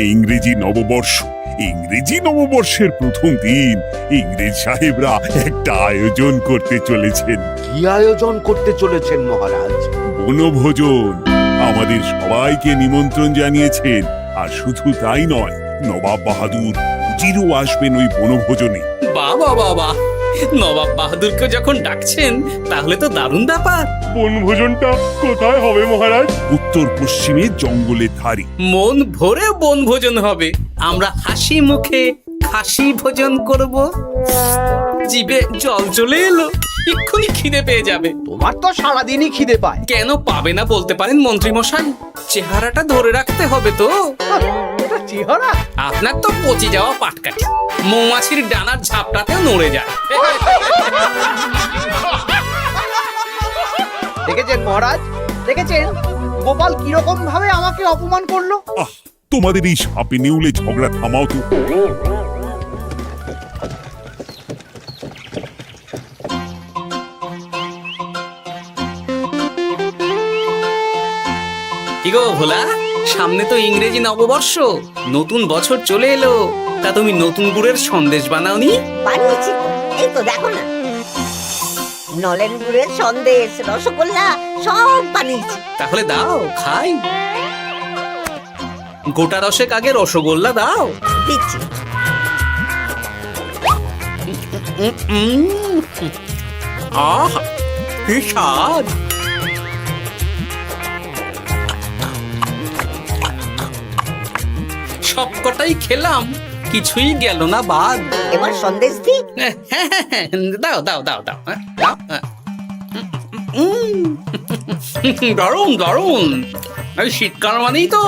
ইংরেজি নববর্ষ। ইংরেজি নববর্ষের প্রথম দিন ইংরেজ সাহেবরা একটা আয়োজন করতে চলেছেন। কি আয়োজন করতে চলেছেন মহারাজ? বনভোজন। আমাদের সবাইকে নিমন্ত্রণ জানিয়েছেন। আর শুধু তাই নয়, নবাব বাহাদুর উজিরও আসবেন ওই বনভোজনে। বাবা বাবা, নবাব বাহাদুরকে যখন ডাকছেন তাহলে তো দারুণ ব্যাপার। বনভোজনটা কোথায় হবে মহারাজ? উত্তর পশ্চিমে জঙ্গলের ধারে। মন ভরে বনভোজন হবে। আমরা হাসি মুখে খাসি ভোজন করব। জিভে জল চলে এলো, এক্ষুনি খিদে পেয়ে যাবে। তোমার তো সারাদিনই খিদে পায়। কেন পাবে না বলতে পারেন মন্ত্রী মশাই? চেহারাটা ধরে রাখতে হবে তো। এটা চেহারা? আপনার তো পচে যাওয়া পাটকাঠি মৌমাছির ডানার ঝাপটাতেও নড়ে যায়। দেখেছেন মহারাজ, দেখেছেন গোপাল কিরকম ভাবে আমাকে অপমান করলো? আহ, তোমাদের এই সাপে নেউলে ঝগড়া থামাও তো। কি গো ভোলা, সামনে তো ইংরেজি নববর্ষ, নতুন বছর চলে এলো। তা তুমি নতুন গুড়ের সন্দেশ বানাওনি? বানিয়েছি তো, এই তো দেখো না, নলেন গুড়ের সন্দেশ, রসগোল্লা সব বানিয়েছি। তাহলে দাও খাই। গোটা রসেক আগে রসগোল্লা দাও। দিচ্ছি। আহ, কি স্বাদ! সবকটাই খেলাম, কিছুই গেল না বাদ। এবার সন্দেশ দি। দাও দাও দাও দাও, দাও। দারুণ দারুণ। এই শীতকাল মানেই তো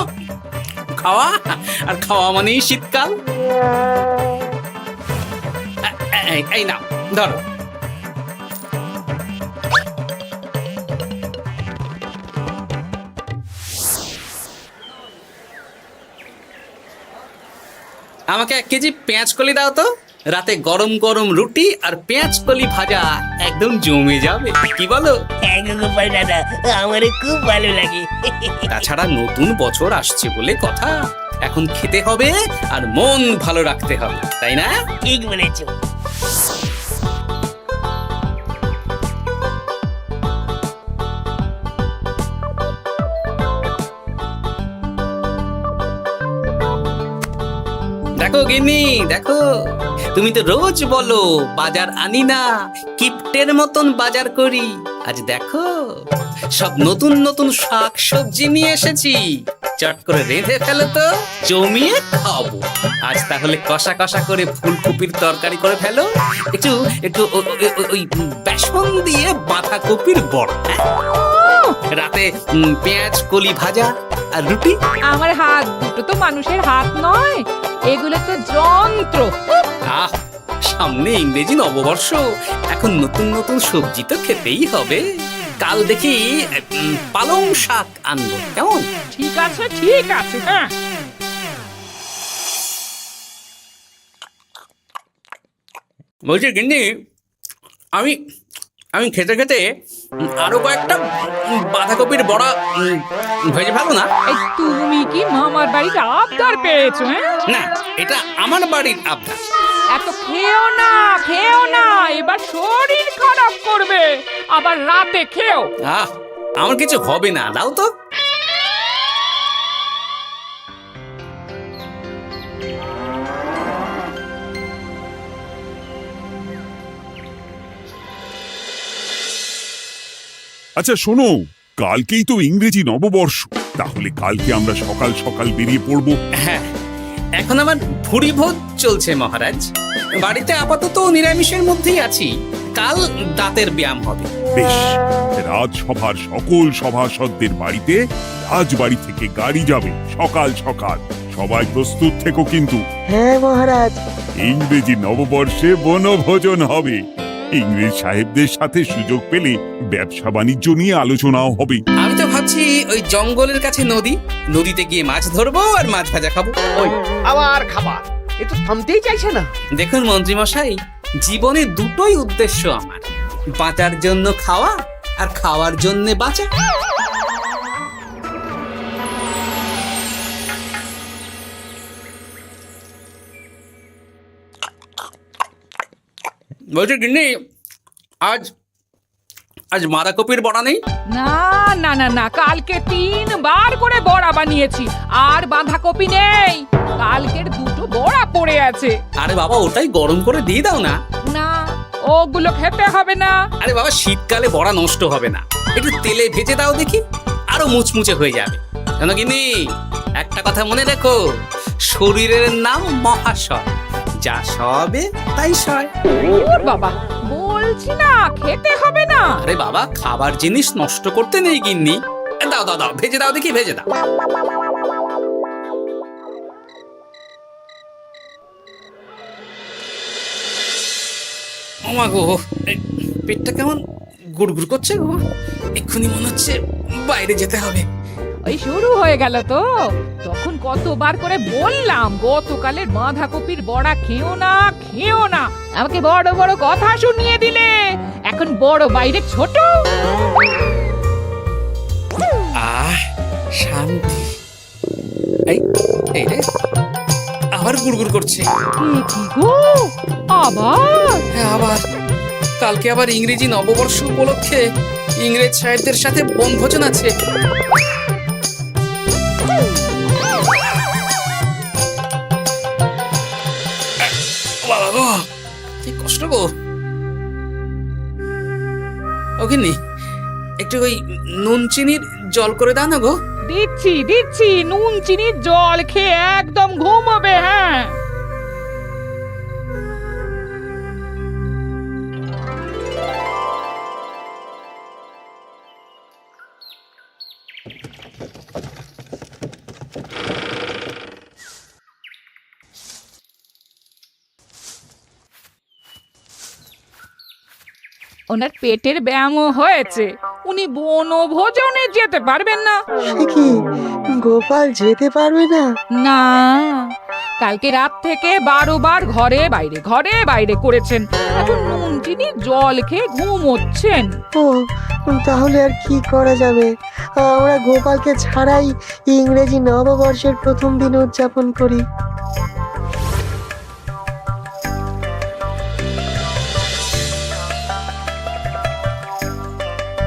খাওয়া, আর খাওয়া মানেই শীতকাল। এই নাও ধরো। আমাকে 1 কেজি পেঁয়াজ কলি দাও তো। রাতে গরম গরম রুটি আর পেঁয়াজ কলি ভাজা একদম জমে যাবে, কি বলো? গোপাল দাদা, আমার খুব ভালো লাগে। তাছাড়া নতুন বছর আসছে বলে কথা, এখন খেতে হবে আর মন ভালো রাখতে হবে, তাই না? ঠিক বলেছো। দেখো গিন্নি, দেখো, তুমি তো রোজ বলো বাজার আনি না, কিপ্টের মতন বাজার করি। আজ দেখো সব নতুন নতুন শাক সবজি নিয়ে এসেছি। চট করে রেঁধে ফেলো তো, জমিয়ে খাবো। আজ তাহলে কষা কষা করে ফুলকপির তরকারি করে ফেলো, একটু একটু ওই বেসন দিয়ে বাঁধাকপির বড়া। রাতে পেঁয়াজ কলি ভাজা আর রুটি। আমার হাত দুটো তো মানুষের হাত নয়, এগুলো তো যন্ত্র। আহ, সামনে ইংরেজি নববর্ষ, এখন নতুন নতুন সবজি তো খেতেই হবে। কাল দেখি পালং শাক আনবো, কেমন? ঠিক আছে ঠিক আছে, হ্যাঁ। বলছি গিন্নি, আমি আমি খেতে খেতে আরো কয়েকটা বাঁধাকপির বড়া ভেজে ভালো না? এই তুমি কি মামার বাড়ির আবদার পেয়েছো? হ্যাঁ, না, এটা আমার বাড়ির আবদার। এত খেও না, এবার শরীর খারাপ করবে। আবার রাতে খেও। আহ, আমার কিছু হবে না, দাও তো। আচ্ছা শোনো, কালকেই তো ইংরেজি নববর্ষ, তাহলে কালকে আমরা সকাল সকাল বেরিয়ে পড়বো। হ্যাঁ, এখন আমার ভুঁড়ি ভোজ চলছে মহারাজ। বাড়িতে আপাতত নিরামিষের মধ্যেই আছি। কাল দাঁতের ব্যায়াম হবে। বেশ, রাজসভার সকল সভাসদদের বাড়িতে রাজবাড়ি থেকে গাড়ি যাবে সকাল সকাল। সবাই প্রস্তুত থেকো কিন্তু। হ্যাঁ মহারাজ। ইংরেজি নববর্ষে বনভোজন হবে। ইংরেজ সাহেবদের সাথে সুযোগ পেলে ব্যবসা বাণিজ্য নিয়ে আলোচনাও হবে। আমি তো ভাবছি ওই জঙ্গলের কাছে নদীতে গিয়ে মাছ ধরবো আর মাছ ভাজা খাবো। ওই আবার খাবার, এ তো থামতেই চাইছে না। দেখুন মন্ত্রী মশাই, জীবনে দুটোই উদ্দেশ্য আমার, বাঁচার জন্য খাওয়া আর খাওয়ার জন্য বাঁচা। বলছি গিন্নি, আজ আজ বাঁধাকপির বড়া নেই? না না না না, কালকে 3 বার করে বড়া বানিয়েছি, আর বাঁধাকপি নেই। কালকের 2টো বড়া পড়ে আছে। আরে বাবা, ওটাই গরম করে দিয়ে দাও না। না, ওগুলো খেতে হবে না। আরে বাবা, শীতকালে বড়া নষ্ট হবে না, একটু তেলে ভেজে দাও দেখি, আরো মুচমুচে হয়ে যাবে। জানো গিন্নি, একটা কথা মনে রেখো, শরীরের নাম মহাশয়, যা সবে তাই সয়। ওর বাবা, বলছি না খেতে হবে না। আরে বাবা, খাবার জিনিস নষ্ট করতে নেই গিন্নি। দাও দাও দাও, ভেজে দাও দেখি, ভেজে দাও। ওমা গো, এই পেটটা কেমন গুড়গুড় করছে গো, এক্ষুনি মনে হচ্ছে বাইরে যেতে হবে। ওই শুরু হয়ে গেল তো। তখন কতবার করে বললাম গতকালের বাঁধাকপির বড়া খেও না, খেও না। আমাকে বড় বড় কথা শুনিয়ে দিলে। এখন বড় বাইরে ছোট। আহ, শান্তি। এই এই রে, আবার গুড়গুড় করছে। এ কি গো, আবার? হ্যাঁ, আবার। কালকে আবার ইংরেজি নববর্ষ উপলক্ষে ইংরেজ সাহেবদের সাথে বনভোজন আছে। বাবা গো, কি কষ্ট গো। ওখানে একটু ওই নুন চিনির জল করে দাও না গো। দিচ্ছি দিচ্ছি, নুন চিনির জল খেয়ে একদম ঘুমোবে। হ্যাঁ, ওনার পেটের ব্যায়ামও হয়েছে, উনি বনভোজনে যেতে পারবেন না। সে কি, গোপাল যেতে পারবে না? না, কালকে রাত থেকে 12 বার ঘরে বাইরে করেছেন। এখন নুন চিনির জল খেয়ে ঘুমোচ্ছেন। ও, তাহলে আর কি করা যাবে? আমরা গোপালকে ছাড়াই ইংরেজি নববর্ষের প্রথম দিন উদযাপন করি।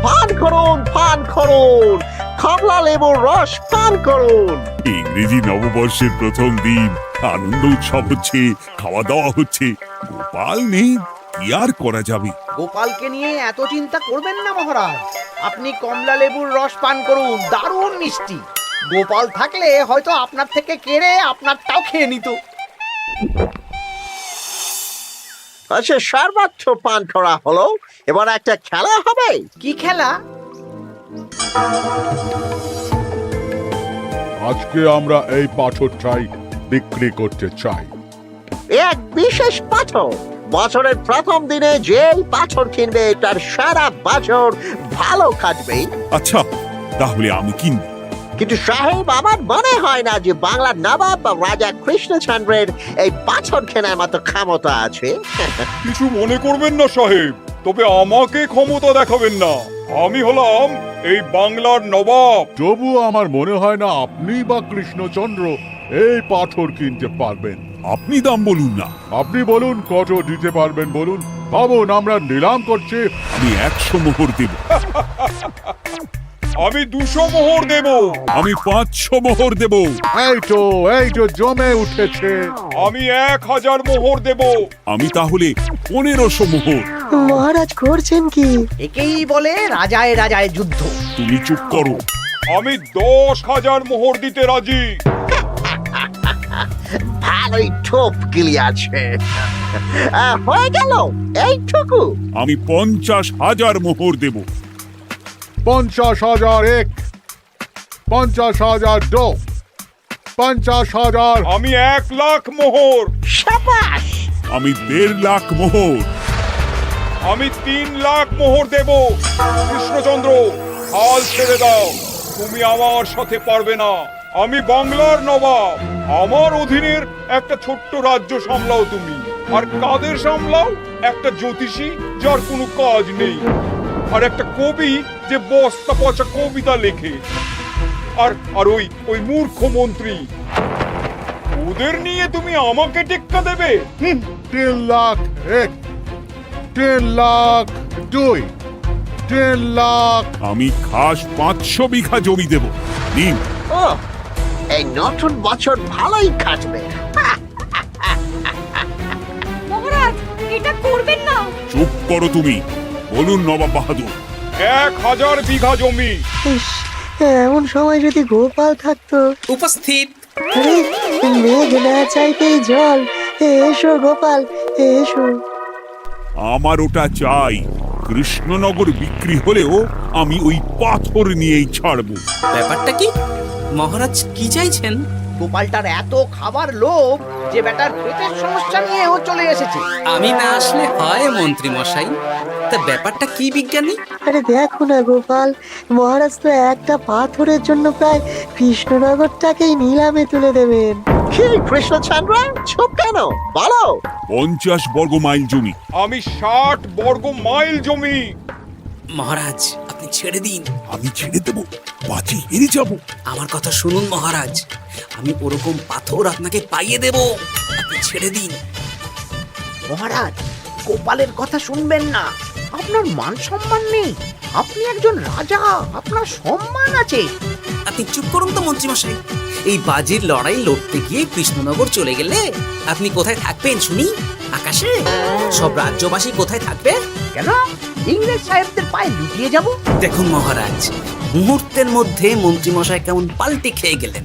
পান করুন, পান করুন, কমলা লেবুর রস পান করুন। ইংরেজি নববর্ষের প্রথম দিন, আনন্দ উৎসব হচ্ছে, খাওয়া দাওয়া হচ্ছে। গোপাল নেই, কি আর করা যাবে? গোপালকে নিয়ে এত চিন্তা করবেন না মহারাজ। আপনি কমলা লেবুর রস পান করুন, দারুণ মিষ্টি। গোপাল থাকলে হয়তো আপনার থেকে কেড়ে আপনারটাও খেয়ে নিত। আচ্ছা, সর্বোচ্চ পান করা হলো, এবার একটা খেলা হবে। কি খেলা? আজকে আমরা এই পাথরটাই বিক্রি করতে চাই। এক বিশেষ পাথর, বছরের প্রথম দিনে যেই পাথর কিনবে তার সারা বছর ভালো কাটবে। আচ্ছা, তাহলে আমি কিনবো। কিন্তু সাহেব, আমার মনে হয় না যে বাংলার নবাব বা রাজা কৃষ্ণচন্দ্রের এই পাথর কেনার মতো ক্ষমতা আছে। কিছু মনে করবেন না সাহেব, তবে আমাকে ক্ষমতা দেখাবেন না। আমি হলাম এই বাংলার নবাব। তবুও আমার মনে হয় না আপনি বা কৃষ্ণচন্দ্র এই পাথর কিনতে পারবেন। আপনি দাম বলুন না। আপনি বলুন, কত দিতে পারবেন বলুন। ভাবুন, আমরা নিলাম করছি। আমি 100 মোহর দেব। আমি 200 মোহর দেব। আমি 500 মোহর দেব। এই তো জমে উঠেছে। আমি 1000 মোহর দেব। আমি তাহলে 1500 মোহর। মহারাজ করছেন কি? একেই বলে রাজায় রাজায় যুদ্ধ। তুমি চুপ করো। আমি 10,000 মোহর দিতে রাজি। ভালোই ঠোপ গিলি আছে। হয়ে গেল এইটুকু। আমি 50,000 মোহর দেব। 50,000 এক, 50,000 দো, 50,000। আমি 1 লাখ মোহর। সাবাস। আমি 1.5 লাখ মোহর। আমি 3 লাখ মোহর দেব। কৃষ্ণচন্দ্র, হাল ছেড়ে দাও, তুমি আমার সাথে পারবে না। আমি বাংলার নবাব, আমার অধীনের একটা ছোট্ট রাজ্য সামলাও তুমি। আর কাদের সামলাও? একটা জ্যোতিষী যার কোনো কাজ নেই, আর একটা কবি যে বস্তা পচা কবিতা লেখে, আর ওই মূর্খ মন্ত্রী। ওদের নিয়ে তুমি আমাকে টেক্কা দেবে? 3 লাখ এক, 10 লাখ 2 10 লাখ। আমি খাস 500 বিঘা জমি দেব। নিন। ও এই নতুন বছর ভালোই কাটবে। মহারাজ এটা করবেন না। চুপ করো তুমি। বলুন নবাব বাহাদুর। 1000 বিঘা জমি। ইস, এমন সময় যদি গোপাল থাকতো। উপস্থিত। আরে মেঘ না চাইতেই জল। এসো গোপাল, এসো। আমার ওটা চাই। কৃষ্ণনগর বিক্রি হলেও আমি ওই পাথর নিয়েই ছাড়বো। ব্যাপারটা কি মহারাজ, কি চাইছেন? গোপালটার এত খাবার লোভ যে বেটার পেটের সমস্যা নিয়েও চলে এসেছে। আমি না আসলে হয় মন্ত্রী মশাই। তা ব্যাপারটা কি বিজ্ঞানী? আরে দেখো না গোপাল, মহারাজ তো একটা পাথরের জন্য প্রায় কৃষ্ণনগরটাকেই নিলামে তুলে দেবেন। কি কৃষ্ণচন্দ্র, চুপ কেন? বলো। 50 বর্গ মাইল জমি। আমি 60 বর্গ মাইল জমি। মহারাজ আপনি ছেড়ে দিন। আমি ছেড়ে দেব? বাজি হেরে যাব। আমার কথা শুনুন মহারাজ, আমি ওরকম পাথর আপনাকে পাইয়ে দেব। আপনি ছেড়ে দিন। মহারাজ, গোপালের কথা শুনবেন না। আপনার মান সম্মান নেই। আপনি একজন রাজা, আপনার সম্মান আছে। আপনি চুপ করুন তো মন্ত্রী মশাই। এই বাজির লড়াই লড়তে গিয়ে কৃষ্ণনগর চলে গেলে আপনি কোথায় থাকবেন শুনি? আকাশে? সব রাজ্যবাসী কোথায় থাকবে? কেন ইংরেজ সাহেবদের পায়ে লুটিয়ে যাব? দেখুন মহারাজ, মুহূর্তের মধ্যে মন্ত্রী মশাই কেমন পাল্টে খেয়ে গেলেন।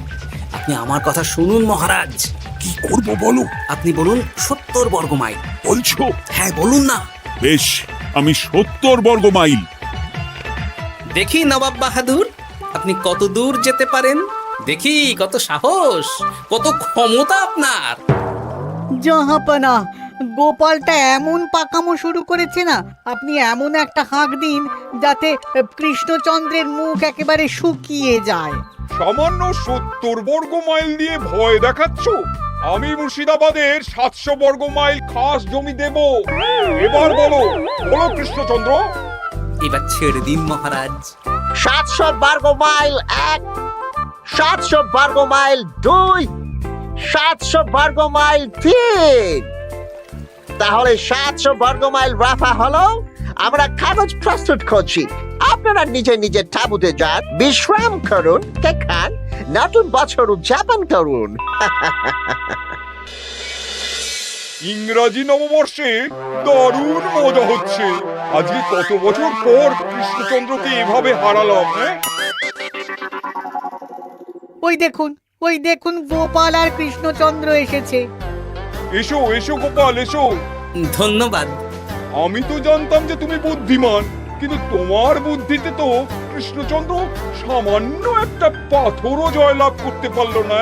আপনি আমার কথা শুনুন মহারাজ। কি করব বলো? আপনি বলুন 70 বর্গ মাইল। বলছো? হ্যাঁ বলুন না। বেশ, আমি 70 বর্গ মাইল। দেখি নবাব বাহাদুর, আপনি কত দূর যেতে পারেন। দেখি কত সাহস, কত ক্ষমতা আপনার। জাহাপানা, গোপালটা এমন পাকামো শুরু করেছে না, আপনি এমন একটা হাঁক দিন যাতে কৃষ্ণচন্দ্রের মুখ একেবারে শুকিয়ে যায়। সামান্য 70 বর্গ মাইল দিয়ে ভয় দেখাচ্ছ? আমি মুর্শিদাবাদের 700 বর্গ মাইল খাস জমি দেব। এবার বলো, বলো কৃষ্ণচন্দ্র। এবার ছেড়ে দিন মহারাজ। 700 বর্গ মাইল 1, 700 বর্গ মাইল 2, 700 বর্গ মাইল 3। তাহলে 700 বর্গ মাইল রাফা হলো। আমরা কাগজ প্রস্তুত করছি। আপনারা নিজের নিজের তাঁবুতে যান, বিশ্রাম করুন, খান, নতুন বছর উদযাপন করুন। ইংরাজি নববর্ষে দারুণ মজা হচ্ছে। আজকে কত বছর পর কৃষ্ণচন্দ্রকে এভাবে হারালাম। হ্যাঁ, ওই দেখুন গোপাল আর কৃষ্ণচন্দ্র এসেছে। এসো এসো গোপাল, এসো। ধন্যবাদ। আমি তো জানতাম যে তুমি বুদ্ধিমান, কিন্তু তোমার বুদ্ধিতে তো কৃষ্ণচন্দ্র সামান্য একটা পাথরও জয়লাভ করতে পারলো না।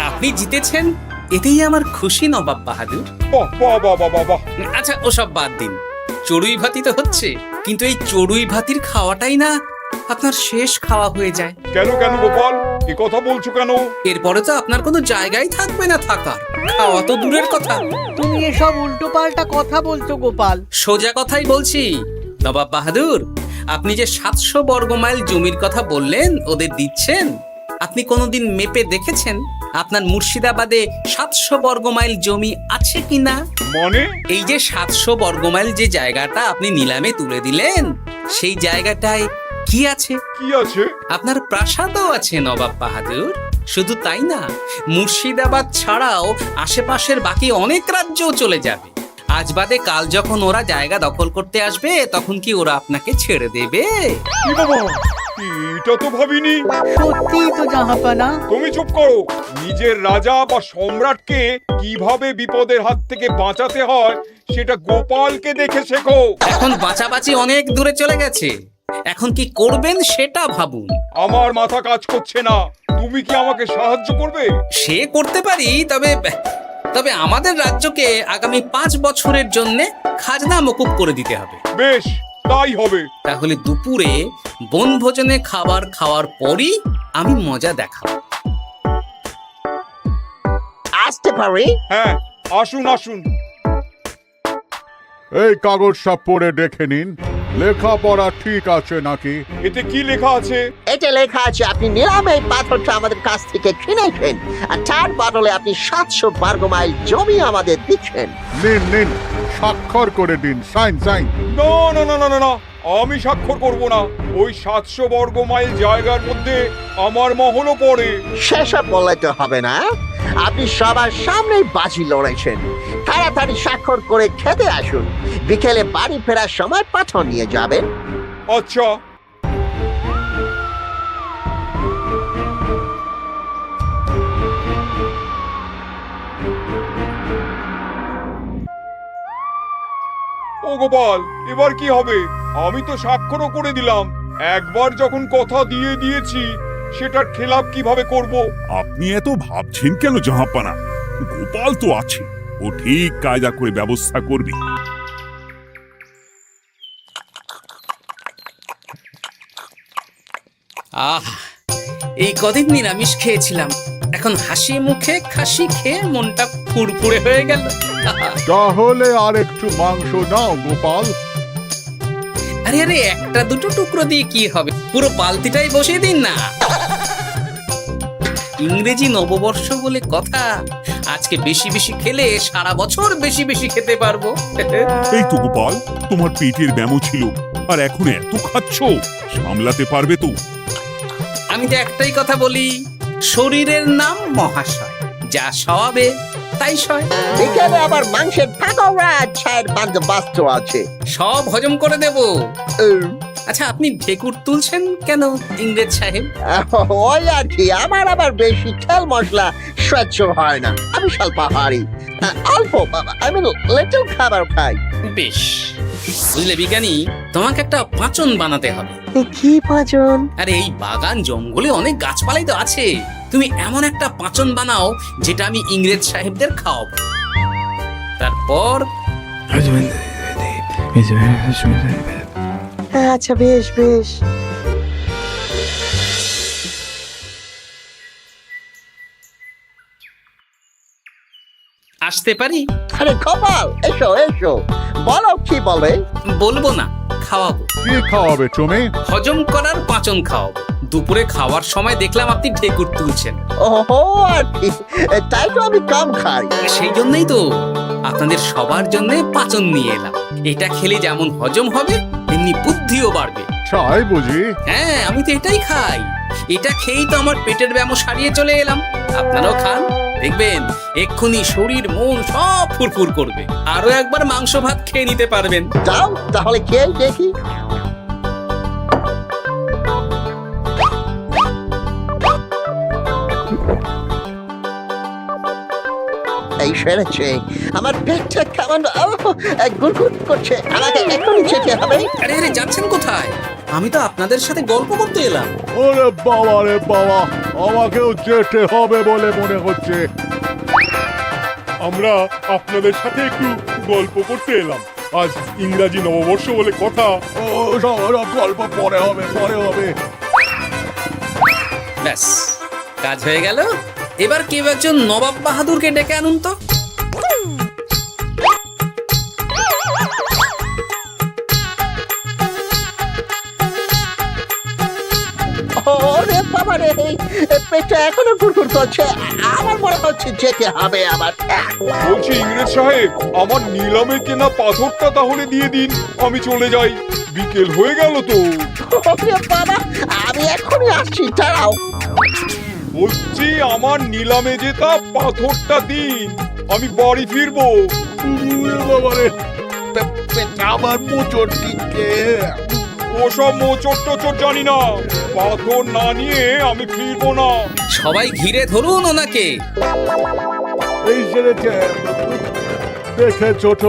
আপনি জিতেছেন, এতেই আমার খুশি নবাব বাহাদুর। বাহ বাহ বাহ বাহ বাহ। আচ্ছা ওসব বাদ দিন, চড়ুই ভাতি তো হচ্ছে, কিন্তু এই চড়ুই ভাতির খাওয়াটাই না আপনার শেষ খাওয়া হয়ে যায়। কেন কেন গোপাল, এ কথা বলছো কেন? এরপরে তো আপনার কোনো জায়গাই থাকবে না থাকার। খাওয়া তো দূরের কথা। তুমি এসব উল্টোপাল্টা কথা বলছো গোপাল। সোজা কথাই বলছি নবাব বাহাদুর। আপনি যে 700 বর্গ মাইল জমির কথা বললেন ওদের দিচ্ছেন, আপনি কোনোদিন মেপে দেখেছেন আপনার মুর্শিদাবাদে 700 বর্গ মাইল জমি আছে কিনা? মানে? এই যে 700 বর্গ মাইল যে জায়গাটা আপনি নিলামে তুলে দিলেন, সেই জায়গাটায় কি আছে? কি আছে? আপনার প্রাসাদও আছে নবাব বাহাদুর। শুধু তাই না, মুর্শিদাবাদ ছাড়াও আশেপাশের বাকি অনেক রাজ্যও চলে যাবে। আজ বাদে কাল যখন ওরা জায়গা দখল করতে আসবে, তখন কি ওরা আপনাকে ছেড়ে দেবে? কি বাবা, এটা তো ভাবিনি। সত্যি তো জাহাপানা। তুমি চুপ করো। নিজের রাজা বা সম্রাটকে কিভাবে বিপদের হাত থেকে বাঁচাতে হয় সেটা গোপালকে দেখে শেখো। এখন বাঁচাবাঁচি অনেক দূরে চলে গেছে, এখন কি করবেন সেটা ভাবুন। আমার মাথা কাজ করছে না। তুমি কি আমাকে সাহায্য করবে? সে করতে পারি, তবে আমাদের রাজ্যকে আগামী 5 বছরের জন্য খাজনা মকুব করে দিতে হবে। বেশ, তাই হবে। তাহলে দুপুরে বনভোজনে খাবার খাওয়ার পরই আমি মজা দেখাবো। আসতে পারি? হ্যাঁ, আসুন আসুন। এই কাগজটা পড়ে দেখে নিন, লেখাপড়া ঠিক আছে নাকি? এতে কি লেখা আছে? এটা লেখা আছে আপনি নিলামে এই পাথরটা আমাদের কাছ থেকে কিনেছেন, আর তার বদলে আপনি 700 বর্গ মাইল জমি আমাদের দিচ্ছেন। নিন নিন, স্বাক্ষর করে দিন, সাইন সাইন। না না না না না না, আমি স্বাক্ষর করব না। ওই 700 বর্গ মাইল জায়গার মধ্যে আমার মহলও পড়ে। সেসব বললে তো হবে না, আপনি সবার সামনেই বাজি লড়েছেন। তাড়াতাড়ি স্বাক্ষর করে খেতে আসুন, বিকেলে বাড়ি ফেরার সময় পাথর নিয়ে যাবেন। আচ্ছা, ও গোপাল, এবার কি হবে? আমি তো স্বাক্ষরও করে দিলাম। একবার যখন কথা দিয়ে দিয়েছি, সেটার খেলাপ কিভাবে করব? আপনি এত ভাবছেন কেন জাহাপানা? গোপাল তো আছে, ও ঠিক কায়দা করে ব্যবস্থা করবে। আহ, এই কদিন নিরামিষ খেয়েছিলাম, এখন হাসি মুখে খাসি খেয়ে মনটা ফুরফুরে হয়ে গেল। তাহলে আর একটু মাংস নাও গোপাল। আরে আরে, একটা দুটো টুকরো দিয়ে কি হবে, পুরো বালতিটাই বসিয়ে দিন না। ইংরেজি নববর্ষ বলে কথা, আজকে বেশি বেশি খেলে সারা বছর বেশি বেশি খেতে পারবো। এই তো গোপাল, তোমার পেটের ব্যামো ছিল, আর এখন এত খাচ্ছ, সামলাতে পারবে তো? আমি তো একটাই কথা বলি, শরীরের নাম মহাশয়, যা সবে তাই সয়। বিকেলে আবার মাংসের পাকোড়া ছায়ের বন্দোবস্ত আছে। সব হজম করে দেব। আচ্ছা, আপনি ঢেকুর তুলছেন কেন ইংরেজ সাহেব? ওই আর কি, আমার আবার বেশি তেল মশলা সহ্য হয় না। আমি স্বল্পাহারী, অল্প, আমি লিটল খাবার খাই। বেশ, বুঝলে বিজ্ঞানী, তোমাকে একটা পাঁচন বানাতে হবে। কি পাঁচন? আরে এই বাগান জঙ্গলে অনেক গাছপালাই তো আছে, তুমি এমন একটা পাঁচন বানাও যেটা আমি ইংরেজ সাহেবদের খাওয়াবো। তারপর আচ্ছা, বেশ বেশ। আসতে পারি? আরে গোপাল, এসো এসো, বলো কি বলে। বলবো না, খাওয়াবো। কি খাওয়াবে তুমি? হজম করার পাঁচন খাওয়াবো। দুপুরে খাওয়ার সময় দেখলাম আপনি ঢেকুর তুলছেন। ওহো, আর কি, তাই তো আমি কম খাই। সেই জন্যই তো আপনাদের সবার জন্য পাঁচন নিয়ে এলাম। এটা খেলে যেমন হজম হবে, তেমনি বুদ্ধিও বাড়বে। চাই বুঝি? হ্যাঁ, আমি তো এটাই খাই। এটা খেয়েই তো আমার পেটের ব্যামো সারিয়ে চলে এলাম। আপনারাও খান, দেখবেন এক্ষুনি শরীর মন সব ফুরফুর করবে। আরো একবার মাংস ভাত খেয়ে নিতে পারবেন। যাও তাহলে খেয়ে দেখি। এই সেরেছে, আমার পেটটা কেমন গুড়গুড় করছে, আমাকে এখনই যেতে হবে। আরে আরে, যাচ্ছেন কোথায়? আমি তো আপনাদের সাথে গল্প করতে এলাম। ওরে বাবা রে বাবা, আমাকেও যেতে হবে বলে মনে হচ্ছে। আমরা আপনাদের সাথে একটু গল্প করতে এলাম। আজ ইংরাজি নববর্ষ বলে কথা। ও সব গল্প পরে হবে, পরে হবে। ব্যাস, কাজ হয়ে গেল। এবার কেউ একজন নবাব বাহাদুরকে ডেকে আনুন তো। ওরে বাবা রে, পেটটা এখনো গুড়গুড় করছে, আমার মনে হচ্ছে যেতে হবে আবার। বলছি ইংরেজ সাহেব, আমার নিলামে কেনা পাথরটা তাহলে দিয়ে দিন, আমি চলে যাই। বিকেল হয়ে গেল তো। ওরে বাবা, আমি এখনই আসছি, দাঁড়াও। বলছি আমার নিলামে জেতা পাথরটা দিন, আমি বাড়ি ফিরবো। বাবা রে, আমার মোচড় দিকে। ওসব মোচড় টোচড় জানি না, পাথর না নিয়ে আমি ফিরবো না। সবাই ঘিরে ধরুন ওনাকে। এই সেরেছে, দেখে ছোট,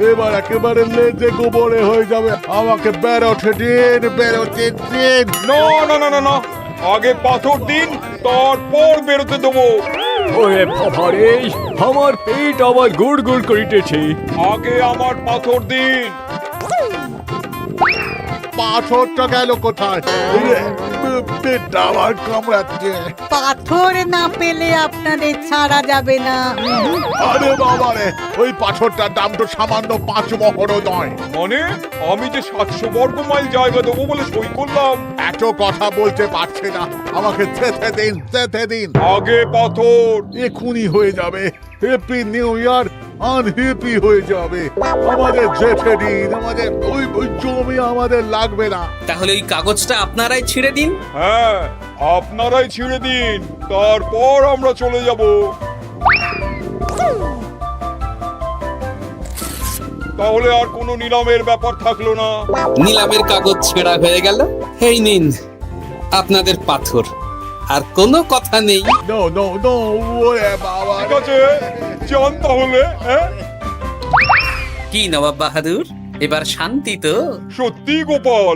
এবার একেবারে লেজে গোবরে হয়ে যাবে। আমাকে বেরোতে দিন, বেরোতে দিন। না না না না না, আগে পাথর দিন, তারপর বেরোতে দেবো। ওরে বাবারে, আমার পেট আবার গুড় গুড় করিতেছে। আগে আমার পাথর দিন। পাথরটা গেল কোথায়? পেটটা আমার কামড়াচ্ছে। পাথর না পেলে আপনাদের ছাড়া যাবে না। আরে বাবা রে, ওই পাথরটার দাম তো সামান্য 5 মোহরও নয়। মানে আমি যে 700 বর্গ মাইল জায়গা দেবো বলে সই করলাম। এত কথা বলতে পারছে না, আমাকে যেতে দিন, যেতে দিন। আগে পাথর। এখুনি হয়ে যাবে। হ্যাপি নিউ ইয়ার, আনহেপি হয়ে যাবে। আমাদের যেতে দিন, আমাদের ওই জমি আমাদের লাগবে না। তাহলে ওই কাগজটা আপনারাই ছিঁড়ে দিন। হ্যাঁ, আপনারাই ছিঁড়ে দিন, তারপর আমরা চলে যাব। তাহলে আর কোনো নিলামের ব্যাপার থাকলো না। নিলামের কাগজ ছেঁড়া হয়ে গেল। এই নিন আপনাদের পাথর, আর কোনো কথা নেই। নো নো নো, ওরে বাবা। ঠিক আছে, যান তাহলে। হ্যাঁ, কি নবাব বাহাদুর, এবার শান্তি তো? সত্যি গোপাল,